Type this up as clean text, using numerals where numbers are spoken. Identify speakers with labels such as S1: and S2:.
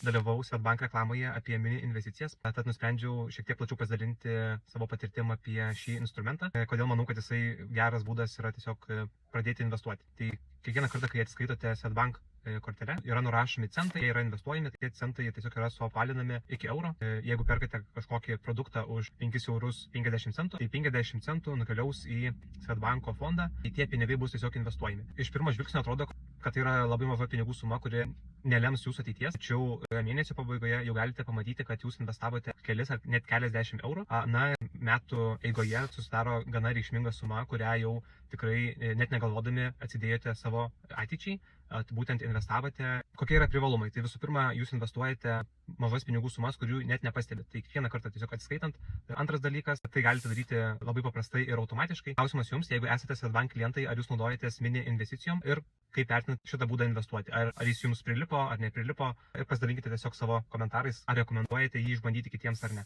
S1: dalyvavau Swedbank reklamoje apie mini investicijas, tad nusprendžiau šiek tiek plačiau pasidalinti savo patirtim apie šį instrumentą. Kodėl manau, kad jisai geras būdas yra tiesiog pradėti investuoti. Tai kiekvieną kartą, kai atsiskaitote Swedbank kortelę, yra nurašomi centai, jie yra investuojami, tie centai tiesiog yra suapalinami iki euro. Jeigu perkate kažkokį produktą už 5,50 €, tai 50 centų nukeliaus į Swedbanko fondą, tai tie pinigai bus tiesiog investuojami. Iš pirmo žvilgsnio atrodo, kad tai yra labai maža pinigų suma, kuri nelems jūsų ateities, tačiau mėnesio pabaigoje jau galite pamatyti, kad jūs investavote kelis ar net keliasdešimt eurų. Na, metų eigoje susidaro gana reikšminga suma, kurią jau tikrai net negalvodami atsidėjote savo ateičiai, būtent investavote. Kokie yra privalumai? Tai visų pirma, jūs investuojate mažas pinigų sumas, kurių net nepastebite. Tai kiekvieną kartą tiesiog atsiskaitant. Antras dalykas, tai galite daryti labai paprastai ir automatiškai. Klausimas jums, jeigu esate Swedbank klientai, ar jūs naudojatės mini investicijom ir kaip vertinate šitą būdą investuoti. Ar jis jums prilipo, ar neprilipo. Ir pasidalinkite tiesiog savo komentarais, ar rekomenduojate jį išbandyti kitiems ar ne.